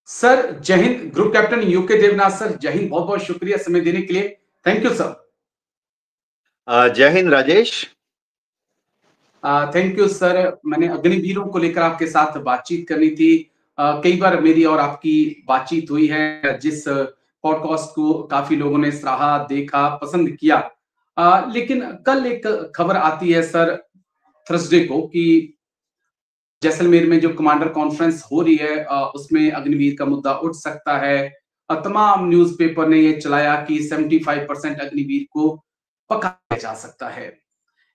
Sir जय हिंद। Group captain UK Devnath sir, जय हिंद। बहुत बहुत शुक्रिया समय देने के लिए। Thank you sir. जय हिंद राजेश। Thank you sir. मैंने अग्निवीरों को लेकर आपके साथ बातचीत करनी थी। कई बार मेरी और आपकी बातचीत हुई है, जिस पॉडकास्ट को काफी लोगों ने सराहा, देखा, पसंद किया। लेकिन कल एक खबर आती है सर, थर्सडे को, कि जैसलमेर में जो कमांडर कॉन्फ्रेंस हो रही है, उसमें अग्निवीर का मुद्दा उठ सकता है। तमाम न्यूज़पेपर ने ये चलाया कि 75% अग्निवीर को पकाया जा सकता है।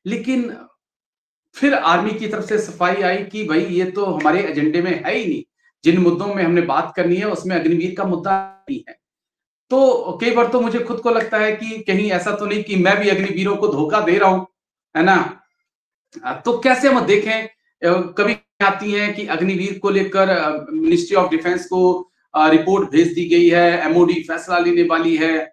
लेकिन फिर आर्मी की तरफ से सफाई आई कि भाई ये तो हमारे एजेंडे में है ही नहीं। जिन मुद्दों में हमने बात करनी है उसमें अग्निवीर का मुद्दा नहीं है। तो कई बार तो मुझे खुद को लगता है कि कहीं ऐसा तो नहीं कि मैं भी अग्निवीरों को धोखा दे रहा हूं, है ना। तो कैसे हम देखें, कभी आती है कि अग्निवीर को लेकर मिनिस्ट्री ऑफ डिफेंस को रिपोर्ट भेज दी गई है, एमओडी फैसला लेने वाली है,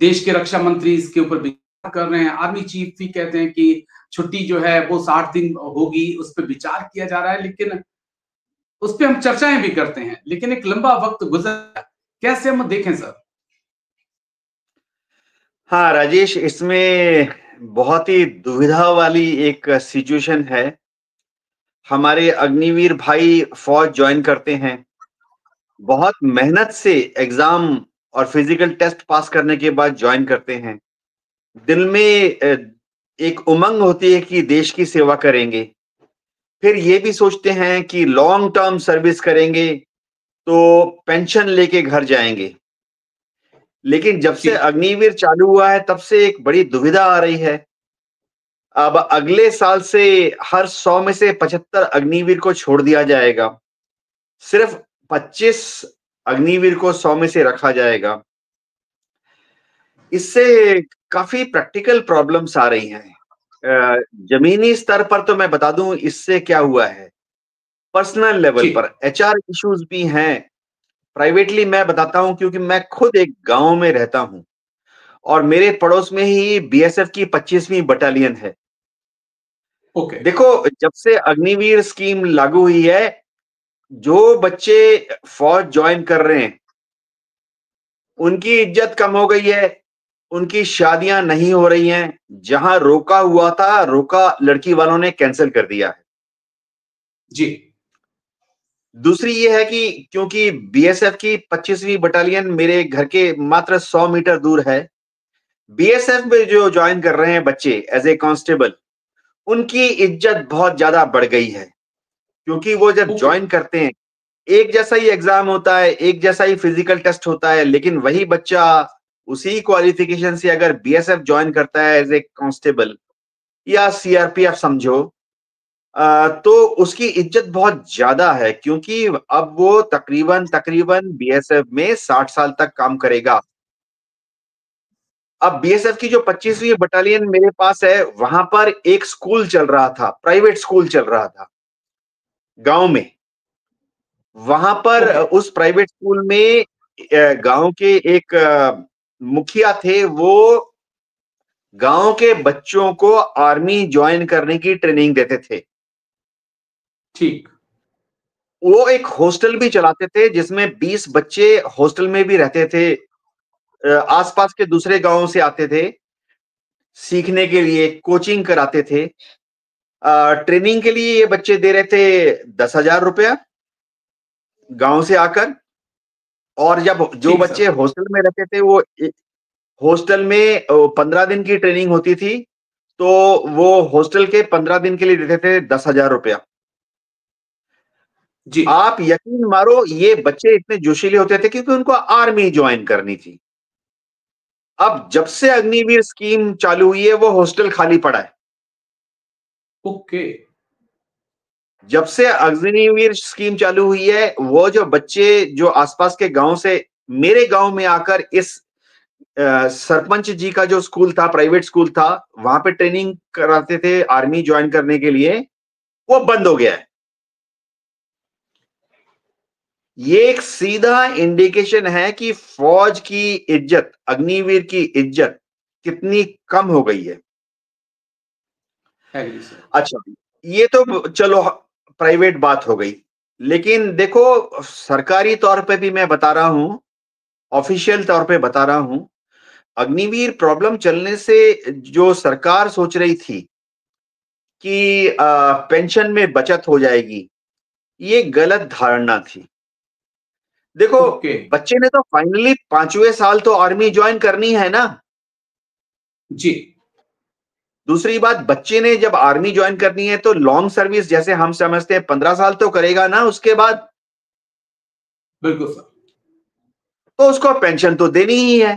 देश के रक्षा मंत्री इसके ऊपर विचार कर रहे हैं, आर्मी चीफ भी कहते हैं कि छुट्टी जो है वो 60 दिन होगी, उस पर विचार किया जा रहा है। लेकिन उस पर हम चर्चाएं भी करते हैं, लेकिन एक लंबा वक्त गुजर, कैसे हम देखें सर? हाँ राजेश, इसमें बहुत ही दुविधा वाली एक सिचुएशन है। हमारे अग्निवीर भाई फौज ज्वाइन करते हैं, बहुत मेहनत से एग्जाम और फिजिकल टेस्ट पास करने के बाद ज्वाइन करते हैं। दिल में एक उमंग होती है कि देश की सेवा करेंगे। फिर ये भी सोचते हैं कि लॉन्ग टर्म सर्विस करेंगे तो पेंशन लेके घर जाएंगे। लेकिन जब से जी। अग्निवीर चालू हुआ है तब से एक बड़ी दुविधा आ रही है। अब अगले साल से हर 100 में से 75 अग्निवीर को छोड़ दिया जाएगा, सिर्फ 25 अग्निवीर को 100 में से रखा जाएगा। इससे काफी प्रैक्टिकल प्रॉब्लम्स आ रही हैं। जमीनी स्तर पर तो मैं बता दूं इससे क्या हुआ है, पर्सनल लेवल जी। पर एचआर इश्यूज भी हैं। प्राइवेटली मैं बताता हूं क्योंकि मैं खुद एक गांव में रहता हूं और मेरे पड़ोस में ही बीएसएफ की 25वीं बटालियन है। ओके। देखो, जब से अग्निवीर स्कीम लागू हुई है, जो बच्चे फौज ज्वाइन कर रहे हैं उनकी इज्जत कम हो गई है, उनकी शादियां नहीं हो रही हैं। जहां रोका हुआ था, रोका लड़की वालों ने कैंसिल कर दिया है। जी। दूसरी ये है कि क्योंकि बीएसएफ की 25वीं बटालियन मेरे घर के मात्र 100 मीटर दूर है, बीएसएफ में जो ज्वाइन कर रहे हैं बच्चे एज ए कांस्टेबल, उनकी इज्जत बहुत ज्यादा बढ़ गई है। क्योंकि वो जब ओके। ज्वाइन करते हैं, एक जैसा ही एग्जाम होता है, एक जैसा ही फिजिकल टेस्ट होता है, लेकिन वही बच्चा उसी क्वालिफिकेशन से अगर बीएसएफ ज्वाइन करता है एज ए कांस्टेबल या सीआरपीएफ समझो, तो उसकी इज्जत बहुत ज्यादा है। क्योंकि अब वो तकरीबन तकरीबन बीएसएफ में 60 साल तक काम करेगा। अब बीएसएफ की जो 25वीं बटालियन मेरे पास है, वहां पर एक स्कूल चल रहा था, प्राइवेट स्कूल चल रहा था गांव में। वहां पर ओके। उस प्राइवेट स्कूल में गांव के एक मुखिया थे। वो गांव के बच्चों को आर्मी ज्वाइन करने की ट्रेनिंग देते थे। ठीक। वो एक हॉस्टल भी चलाते थे जिसमें 20 बच्चे हॉस्टल में भी रहते थे। आसपास के दूसरे गांवों से आते थे सीखने के लिए, कोचिंग कराते थे। ट्रेनिंग के लिए ये बच्चे दे रहे थे 10,000 रुपया गांव से आकर। और जब जो ठीक बच्चे सर। हॉस्टल में रहते थे, वो हॉस्टल में 15 दिन की ट्रेनिंग होती थी, तो वो हॉस्टल के 15 दिन के लिए देते थे 10,000 रुपया। जी। आप यकीन मारो, ये बच्चे इतने जोशीले होते थे क्योंकि उनको आर्मी ज्वाइन करनी थी। अब जब से अग्निवीर स्कीम चालू हुई है, वो हॉस्टल खाली पड़ा है। ओके। जब से अग्निवीर स्कीम चालू हुई है, वो जो बच्चे जो आसपास के गांव से मेरे गांव में आकर इस सरपंच जी का जो स्कूल था, प्राइवेट स्कूल था, वहां पे ट्रेनिंग कराते थे आर्मी ज्वाइन करने के लिए, वो बंद हो गया है। ये एक सीधा इंडिकेशन है कि फौज की इज्जत, अग्निवीर की इज्जत कितनी कम हो गई है। Agree sir. अच्छा, ये तो चलो प्राइवेट बात हो गई। लेकिन देखो, सरकारी तौर पे भी मैं बता रहा हूं, ऑफिशियल तौर पे बता रहा हूं, अग्निवीर प्रॉब्लम चलने से जो सरकार सोच रही थी कि पेंशन में बचत हो जाएगी, ये गलत धारणा थी। देखो, ओके। बच्चे ने तो फाइनली 5वें साल तो आर्मी ज्वाइन करनी है ना। जी दूसरी बात, बच्चे ने जब आर्मी ज्वाइन करनी है तो लॉन्ग सर्विस, जैसे हम समझते हैं 15 साल तो करेगा ना उसके बाद, बिल्कुल सर। तो उसको पेंशन तो देनी ही है।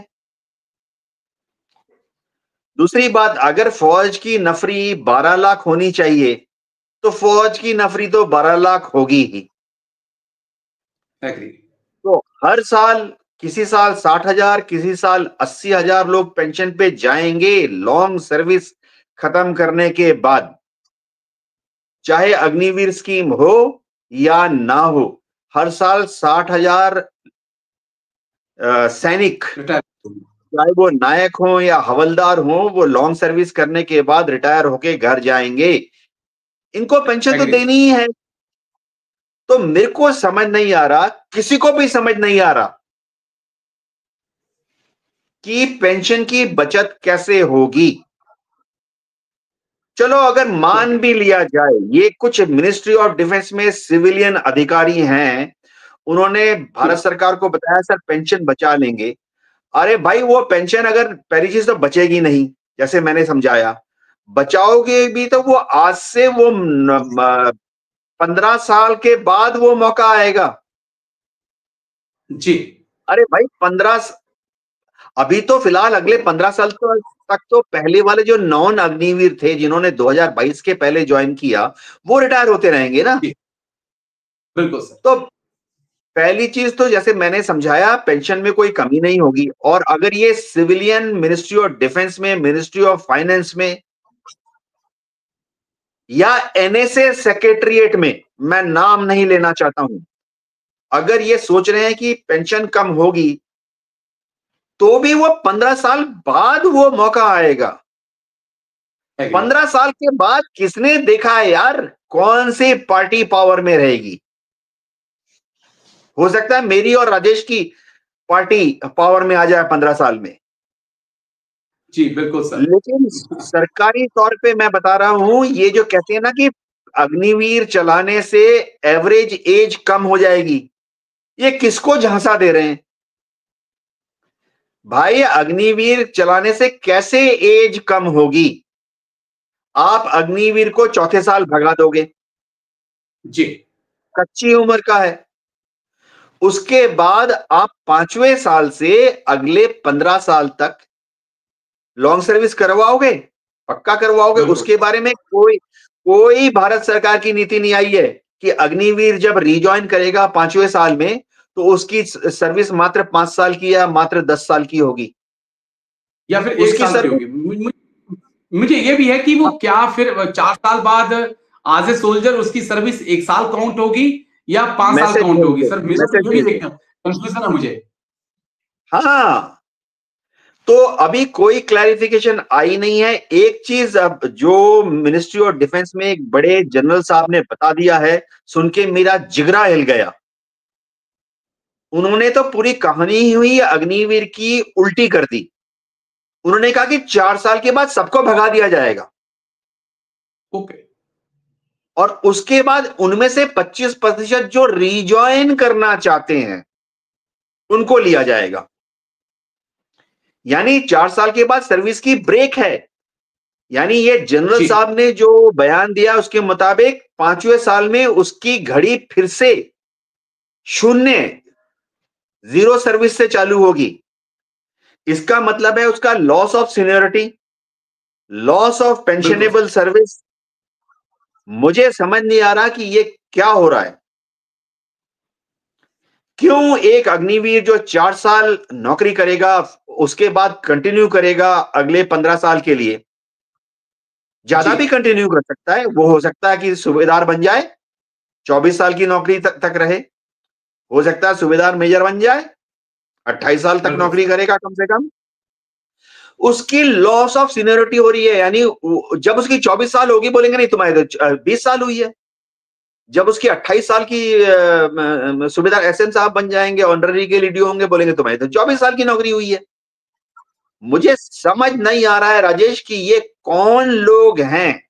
दूसरी बात, अगर फौज की नफरी 12 लाख होनी चाहिए तो फौज की नफरी तो 12 लाख होगी ही। एग्री। तो हर साल, किसी साल 60,000, किसी साल 80,000 लोग पेंशन पे जाएंगे लॉन्ग सर्विस खत्म करने के बाद, चाहे अग्निवीर स्कीम हो या ना हो। हर साल 60,000 सैनिक, रिटायर। चाहे वो नायक हो या हवलदार हो, वो लॉन्ग सर्विस करने के बाद रिटायर होके घर जाएंगे। इनको पेंशन तो एग्री देनी ही है। तो मेरे को समझ नहीं आ रहा, किसी को भी समझ नहीं आ रहा कि पेंशन की बचत कैसे होगी। चलो, अगर मान भी लिया जाए, ये कुछ मिनिस्ट्री ऑफ डिफेंस में सिविलियन अधिकारी हैं, उन्होंने भारत सरकार को बताया सर पेंशन बचा लेंगे। अरे भाई, वो पेंशन अगर, पहली चीज तो बचेगी नहीं, जैसे मैंने समझाया। बचाओगे भी तो वो आज से वो 15 साल के बाद वो मौका आएगा। जी अरे भाई, 15, अभी तो फिलहाल अगले 15 साल तक तो पहले वाले जो नॉन अग्निवीर थे, जिन्होंने 2022 के पहले ज्वाइन किया, वो रिटायर होते रहेंगे ना। जी बिल्कुल सर। तो पहली चीज तो जैसे मैंने समझाया, पेंशन में कोई कमी नहीं होगी। और अगर ये सिविलियन मिनिस्ट्री ऑफ डिफेंस में, मिनिस्ट्री ऑफ फाइनेंस में या एनएसए सेक्रेटरीट में, मैं नाम नहीं लेना चाहता हूं, अगर ये सोच रहे हैं कि पेंशन कम होगी, तो भी वो 15 साल बाद वो मौका आएगा। एग्री। 15 साल के बाद किसने देखा है यार, कौन सी पार्टी पावर में रहेगी। हो सकता है मेरी और राजेश की पार्टी पावर में आ जाए 15 साल में। जी बिल्कुल सर। लेकिन सरकारी तौर पे मैं बता रहा हूं, ये जो कहते हैं ना कि अग्निवीर चलाने से एवरेज एज कम हो जाएगी, ये किसको झांसा दे रहे हैं भाई। अग्निवीर चलाने से कैसे एज कम होगी? आप अग्निवीर को चौथे साल भगा दोगे, जी कच्ची उम्र का है। उसके बाद आप 5वें साल से अगले 15 साल तक लॉन्ग सर्विस करवाओगे, पक्का करवाओगे। बिल्कुल। उसके बारे में कोई कोई भारत सरकार की नीति नहीं आई है कि अग्निवीर जब रिज्वाइन करेगा 5वें साल में, तो उसकी सर्विस मात्र 5 साल की या मात्र 10 साल की होगी। या फिर एक उसकी साल की सर्विस, होगी। मुझे ये भी है कि वो क्या फिर 4 साल बाद आज ए सोल्जर उसकी सर्विस 1 साल काउंट होगी या 5 साल मैसेज काउंट होगी? भेज सर दो, मेरा मैसेज तो भेज यही दो। कंफ्यूजन है मुझे। हाँ, तो अभी कोई क्लैरिफिकेशन आई नहीं है। एक चीज अब जो मिनिस्ट्री ऑफ डिफेंस में एक बड़े जनरल साहब ने बता दिया है, सुन के मेरा जिगरा हिल गया। उन्होंने तो पूरी कहानी ही हुई अग्निवीर की उल्टी कर दी। उन्होंने कहा कि 4 साल के बाद सबको भगा दिया जाएगा ओके। और उसके बाद उनमें से 25% जो रिजॉइन करना चाहते हैं उनको लिया जाएगा। यानी 4 साल के बाद सर्विस की ब्रेक है। यानी ये जनरल जी साहब ने जो बयान दिया उसके मुताबिक 5वें साल में उसकी घड़ी फिर से शून्य, जीरो सर्विस से चालू होगी। इसका मतलब है उसका loss of seniority, loss of बिल्कुल। Pensionable service. मुझे समझ नहीं आ रहा कि ये क्या हो रहा है। क्यों एक अग्निवीर जो 4 साल नौकरी करेगा, उसके बाद कंटिन्यू करेगा अगले 15 साल के लिए, जी ज्यादा भी कंटिन्यू कर सकता है। वो हो सकता है कि सूबेदार बन जाए, 24 साल की नौकरी तक रहे। हो सकता है सूबेदार मेजर बन जाए, 28 साल तक बिल्कुल नौकरी करेगा कम से कम। उसकी लॉस ऑफ सीनियरिटी हो रही है। यानी जब उसकी 24 साल होगी, बोलेंगे नहीं तुम्हारी तो 20 साल हुई है। जब उसकी 28 साल की सूबेदार एसएम साहब बन जाएंगे, ऑनररी के लीडियो होंगे, बोलेंगे तुम्हारी तो 24 साल की नौकरी हुई है। मुझे समझ नहीं आ रहा है राजेश कि ये कौन लोग हैं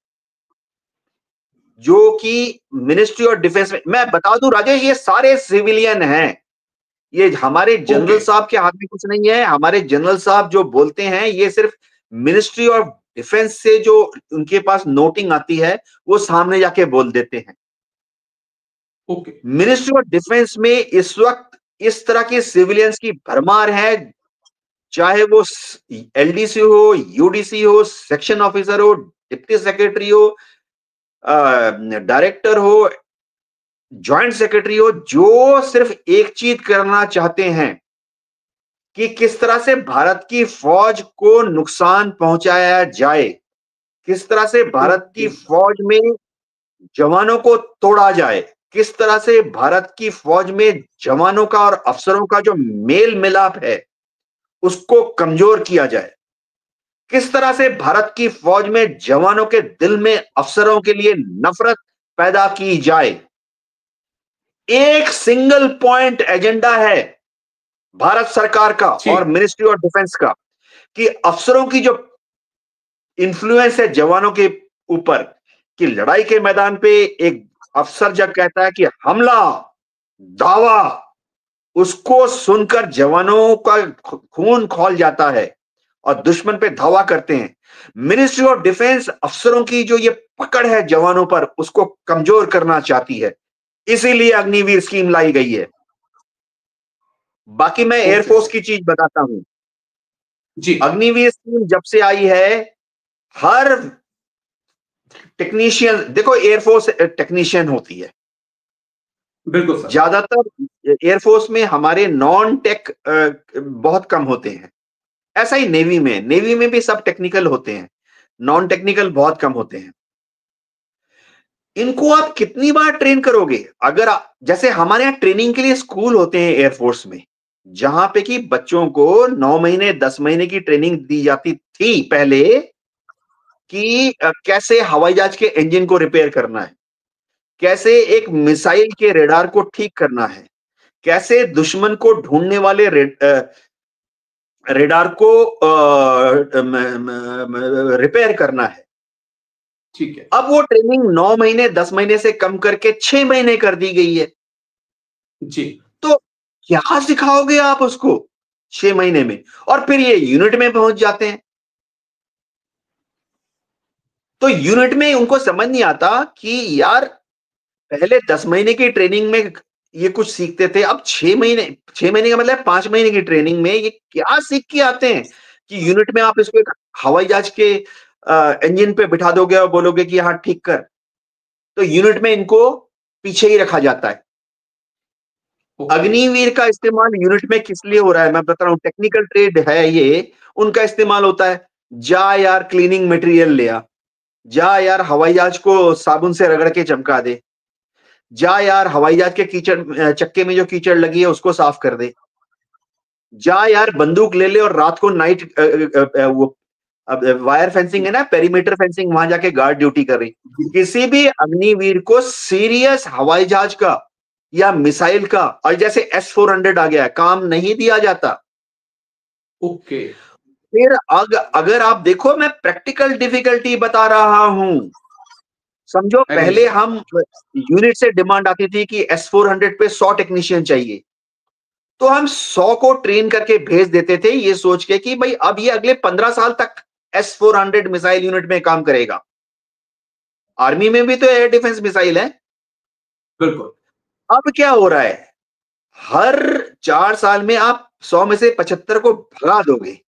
जो कि मिनिस्ट्री ऑफ डिफेंस में, मैं बता दूं राजेश, ये सारे सिविलियन हैं। ये हमारे जनरल साहब के हाथ में कुछ नहीं है। हमारे जनरल साहब जो बोलते हैं ये सिर्फ मिनिस्ट्री ऑफ डिफेंस से जो उनके पास नोटिंग आती है वो सामने जाके बोल देते हैं। मिनिस्ट्री ऑफ डिफेंस में इस वक्त इस तरह के सिविलियंस की भरमार है, चाहे वो एलडीसी हो, यूडीसी हो, सेक्शन ऑफिसर हो, डिप्टी सेक्रेटरी हो, डायरेक्टर हो, ज्वाइंट सेक्रेटरी हो, जो सिर्फ एक चीज करना चाहते हैं कि किस तरह से भारत की फौज को नुकसान पहुंचाया जाए, किस तरह से भारत की फौज में जवानों को तोड़ा जाए, किस तरह से भारत की फौज में जवानों का और अफसरों का जो मेल मिलाप है उसको कमजोर किया जाए, किस तरह से भारत की फौज में जवानों के दिल में अफसरों के लिए नफरत पैदा की जाए। एक सिंगल पॉइंट एजेंडा है भारत सरकार का और मिनिस्ट्री ऑफ डिफेंस का कि अफसरों की जो इन्फ्लुएंस है जवानों के ऊपर, कि लड़ाई के मैदान पे एक अफसर जब कहता है कि हमला, दावा, उसको सुनकर जवानों का खून खौल जाता है और दुश्मन पे धावा करते हैं। मिनिस्ट्री ऑफ डिफेंस अफसरों की जो ये पकड़ है जवानों पर उसको कमजोर करना चाहती है, इसीलिए अग्निवीर स्कीम लाई गई है। बाकी मैं एयरफोर्स की चीज बताता हूं जी। अग्निवीर स्कीम जब से आई है, हर टेक्नीशियन, देखो एयरफोर्स टेक्नीशियन होती है बिल्कुल सर। ज्यादातर एयरफोर्स में हमारे नॉन टेक बहुत कम होते हैं। ऐसा ही नेवी में भी सब टेक्निकल होते हैं, नॉन टेक्निकल बहुत कम होते हैं। इनको आप कितनी बार ट्रेन करोगे? अगर जैसे हमारे यहाँ ट्रेनिंग के लिए स्कूल होते हैं एयरफोर्स में, जहां पे कि बच्चों को 9 महीने 10 महीने की ट्रेनिंग दी जाती थी पहले कि कैसे हवाई जहाज के इंजन को रिपेयर करना है, कैसे एक मिसाइल के रेडार को ठीक करना है, कैसे दुश्मन को ढूंढने वाले रेडार को रिपेयर करना है। ठीक है। अब वो ट्रेनिंग 9 महीने 10 महीने से कम करके 6 महीने कर दी गई है जी। तो क्या सिखाओगे आप उसको 6 महीने में? और फिर ये यूनिट में पहुंच जाते हैं। तो यूनिट में उनको समझ नहीं आता कि यार पहले 10 महीने की ट्रेनिंग में ये कुछ सीखते थे, अब 6 महीने का मतलब 5 महीने की ट्रेनिंग में ये क्या सीख के आते हैं कि यूनिट में आप इसको एक हवाई जहाज के इंजन पे बिठा दोगे और बोलोगे कि हाँ ठीक कर। तो यूनिट में इनको पीछे ही रखा जाता है। अग्निवीर का इस्तेमाल यूनिट में किस लिए हो रहा है मैं बता रहा हूं, टेक्निकल ट्रेड है ये, उनका इस्तेमाल होता है। जा यार क्लीनिंग मटेरियल ले आ, जा यार हवाई जहाज को साबुन से रगड़ के चमका दे, जा यार हवाई जहाज के कीचड़ चक्के में जो कीचड़ लगी है उसको साफ कर दे, जा यार बंदूक ले ले और रात को नाइट वो वायर फेंसिंग है ना, पेरीमीटर फेंसिंग, वहां जाके गार्ड ड्यूटी कर रही। किसी भी अग्निवीर को सीरियस हवाई जहाज का या मिसाइल का, और जैसे S-400 आ गया, काम नहीं दिया जाता। ओके। फिर अगर आप देखो, मैं प्रैक्टिकल डिफिकल्टी बता रहा हूं। समझो पहले हम यूनिट से डिमांड आती थी कि S-400 पे 100 टेक्नीशियन चाहिए, तो हम 100 को ट्रेन करके भेज देते थे ये सोच के कि भाई अब ये अगले 15 साल तक S-400 मिसाइल यूनिट में काम करेगा। आर्मी में भी तो एयर डिफेंस मिसाइल है। बिल्कुल। अब क्या हो रहा है, हर 4 साल में आप 100 में से 75 को भगा दोगे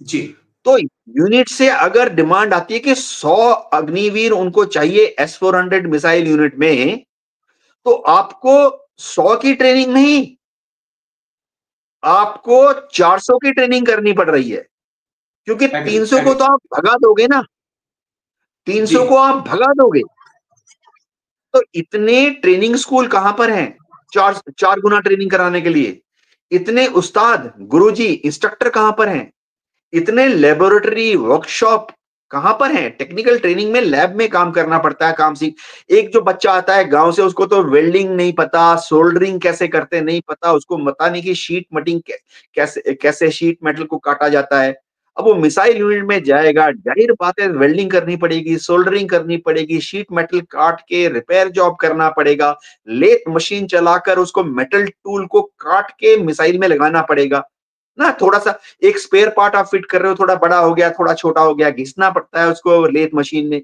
जी। तो यूनिट से अगर डिमांड आती है कि 100 अग्निवीर उनको चाहिए S-400 मिसाइल यूनिट में, तो आपको 100 की ट्रेनिंग नहीं, आपको 400 की ट्रेनिंग करनी पड़ रही है, क्योंकि 300 को तो आप भगा दोगे ना, 300 को आप भगा दोगे। तो इतने ट्रेनिंग स्कूल कहां पर हैं चार गुना ट्रेनिंग कराने के लिए? इतने उस्ताद, गुरुजी, इंस्ट्रक्टर कहां पर हैं? इतने लेबोरेटरी, वर्कशॉप कहां पर हैं? टेक्निकल ट्रेनिंग में लैब में काम करना पड़ता है, काम सीख। एक जो बच्चा आता है गांव से, उसको तो वेल्डिंग नहीं पता, सोल्डरिंग कैसे करते नहीं पता, उसको पता नहीं कि शीट मटिंग कैसे कैसे शीट मेटल को काटा जाता है। अब वो मिसाइल यूनिट में जाएगा, जाहिर बात है वेल्डिंग करनी पड़ेगी, सोल्डरिंग करनी पड़ेगी, शीट मेटल काट के रिपेयर जॉब करना पड़ेगा, लेथ मशीन चलाकर उसको मेटल टूल को काट के मिसाइल में लगाना पड़ेगा ना। थोड़ा सा एक स्पेयर पार्ट आप फिट कर रहे हो, थोड़ा बड़ा हो गया, थोड़ा छोटा हो गया, घिसना पड़ता है उसको लेथ मशीन में।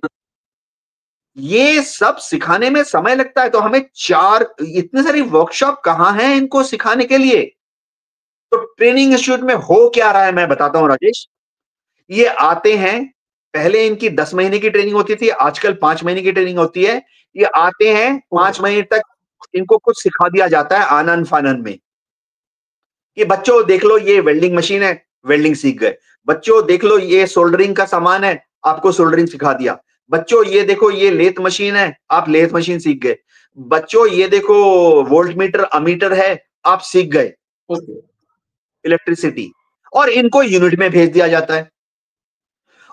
ये सब सिखाने में समय लगता है, तो हमें इतने सारी वर्कशॉप कहाँ हैं इनको सिखाने के लिए? तो ट्रेनिंग इंस्टीट्यूट में हो क्या रहा है मैं बताता हूँ राजेश। ये आते हैं, पहले इनकी 10 महीने की ट्रेनिंग होती थी, आजकल 5 महीने की ट्रेनिंग होती है। ये आते हैं, 5 महीने तक इनको कुछ सिखा दिया जाता है आनन फानन में। कि बच्चों देख लो ये वेल्डिंग मशीन है, वेल्डिंग सीख गए। बच्चों देख लो ये सोल्डरिंग का सामान है, आपको सोल्डरिंग सिखा दिया। बच्चों ये देखो ये लेथ मशीन है, आप लेथ मशीन सीख गए। बच्चों ये देखो वोल्ट मीटर अमीटर है, आप सीख गए इलेक्ट्रिसिटी। और इनको यूनिट में भेज दिया जाता है।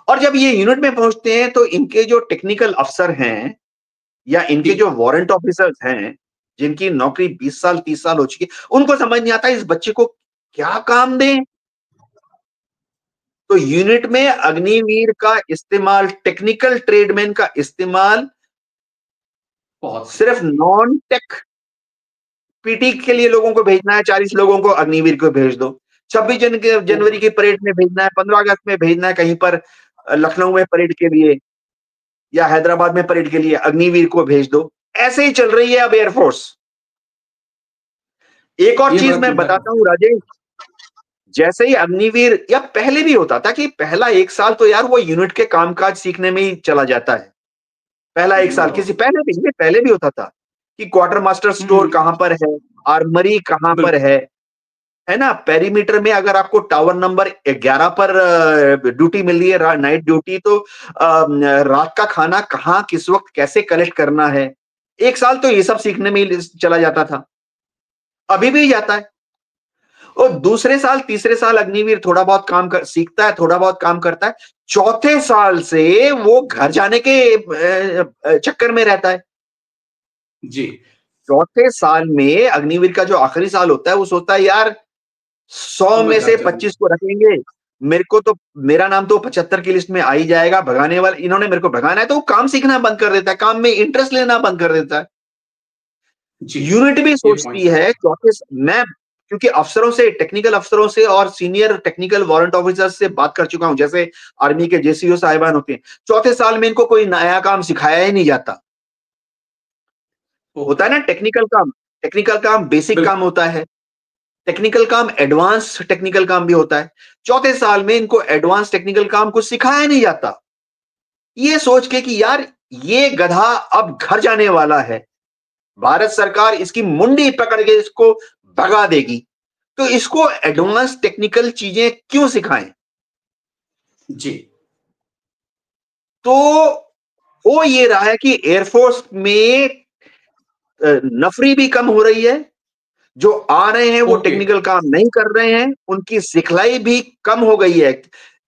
और जब ये यूनिट में पहुंचते हैं तो इनके जो टेक्निकल अफसर हैं या इनके जो वारंट ऑफिसर्स हैं, जिनकी नौकरी 20 साल 30 साल हो चुकी है, उनको समझ नहीं आता इस बच्चे को क्या काम दें। तो यूनिट में अग्निवीर का इस्तेमाल, टेक्निकल ट्रेडमैन का इस्तेमाल सिर्फ नॉन टेक पीटी के लिए लोगों को भेजना है, 40 लोगों को अग्निवीर को भेज दो। 26 जनवरी की परेड में भेजना है, 15 अगस्त में भेजना है, कहीं पर लखनऊ में परेड के लिए या हैदराबाद में परेड के लिए अग्निवीर को भेज दो। ऐसे ही चल रही है अब एयरफोर्स। एक और चीज मैं बताता हूं राजेश, जैसे ही अग्निवीर, या पहले भी होता था कि पहला 1 साल तो यार वो यूनिट के कामकाज सीखने में ही चला जाता है। पहला 1 साल किसी पहले भी होता था कि क्वार्टर मास्टर स्टोर कहां पर है, आर्मरी कहां पर है ना। पेरीमीटर में अगर आपको टावर नंबर 11 पर ड्यूटी मिल रही है, नाइट ड्यूटी, तो रात का खाना कहां किस वक्त कैसे कलेक्ट करना है। 1 साल तो ये सब सीखने में ही चला जाता था, अभी भी जाता है। और दूसरे साल तीसरे साल अग्निवीर थोड़ा बहुत सीखता है, थोड़ा बहुत काम करता है। चौथे साल से वो घर जाने के चक्कर में रहता है जी। चौथे साल में अग्निवीर का जो आखिरी साल होता है, वो सोचता है यार 100 में से 25 को रखेंगे, मेरे को तो, मेरा नाम तो 75 की लिस्ट में आ ही जाएगा, भगाने वाले इन्होंने मेरे को भगाना है। तो वो काम सीखना बंद कर देता है, काम में इंटरेस्ट लेना बंद कर देता है। यूनिट भी सोचती है मैं, क्योंकि अफसरों से, टेक्निकल अफसरों से और सीनियर टेक्निकल वारंट ऑफिसर्स से बात कर चुका हूं, जैसे आर्मी के जेसीओ साहिबान होते हैं, चौथे साल में इनको कोई नया काम सिखाया ही नहीं जाता। होता है ना टेक्निकल काम बेसिक काम होता है, टेक्निकल काम एडवांस टेक्निकल काम भी होता है। चौथे साल में इनको एडवांस टेक्निकल काम कुछ सिखाया नहीं जाता, ये सोच के कि यार ये गधा अब घर जाने वाला है, भारत सरकार इसकी मुंडी पकड़ के इसको भगा देगी, तो इसको एडवांस टेक्निकल चीजें क्यों सिखाएं। जी। तो हो ये रहा है कि एयरफोर्स में नफरी भी कम हो रही है, जो आ रहे हैं वो टेक्निकल काम नहीं कर रहे हैं, उनकी सिखलाई भी कम हो गई है।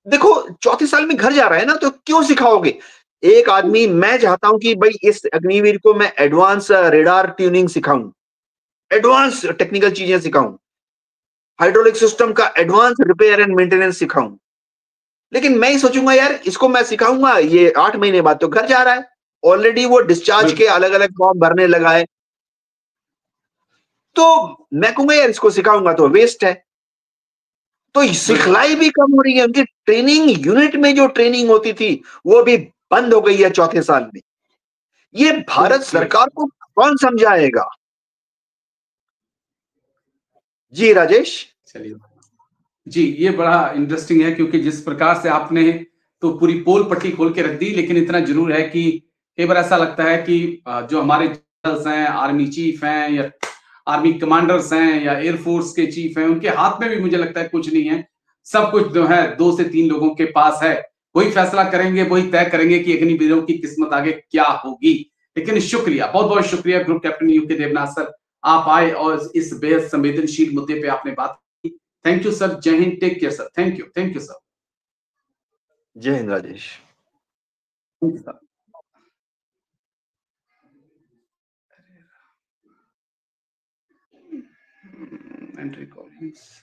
देखो चौथे साल में घर जा रहा है ना, तो क्यों सिखाओगे एक आदमी। मैं चाहता हूं कि भाई इस अग्निवीर को मैं एडवांस रेडार ट्यूनिंग सिखाऊं, एडवांस टेक्निकल चीजें सिखाऊं, हाइड्रोलिक सिस्टम का एडवांस रिपेयर एंड मेंटेनेंस सिखाऊं। लेकिन मैं ही सोचूंगा यार इसको मैं सिखाऊंगा, ये 8 महीने बाद तो घर जा रहा है, ऑलरेडी वो डिस्चार्ज के अलग अलग फॉर्म भरने लगा है, तो मैं कहूंगा यार इसको सिखाऊंगा तो वेस्ट है। तो सिखलाई भी कम हो रही है, उनकी ट्रेनिंग यूनिट में जो ट्रेनिंग होती थी वो भी बंद हो गई है चौथे साल में। ये भारत सरकार को कौन समझाएगा। जी राजेश। चलिए जी, ये बड़ा इंटरेस्टिंग है, क्योंकि जिस प्रकार से आपने तो पूरी पोल पट्टी खोल के रख दी, लेकिन इतना जरूर है कि कई बार ऐसा लगता है कि जो हमारे जनरल्स हैं, आर्मी चीफ हैं या आर्मी कमांडर्स हैं या एयरफोर्स के चीफ हैं, उनके हाथ में भी मुझे लगता है कुछ नहीं है। सब कुछ जो है 2 से 3 लोगों के पास है, वही फैसला करेंगे, वही तय करेंगे कि अग्निवीरों की किस्मत आगे क्या होगी। लेकिन शुक्रिया, बहुत बहुत शुक्रिया group captain UK Devnath sir, आप आए और इस बेहद संवेदनशील मुद्दे पे आपने बात की। थैंक यू सर, जय हिंद, take care sir, thank you sir. जय हिंद राजेश। Entry callings.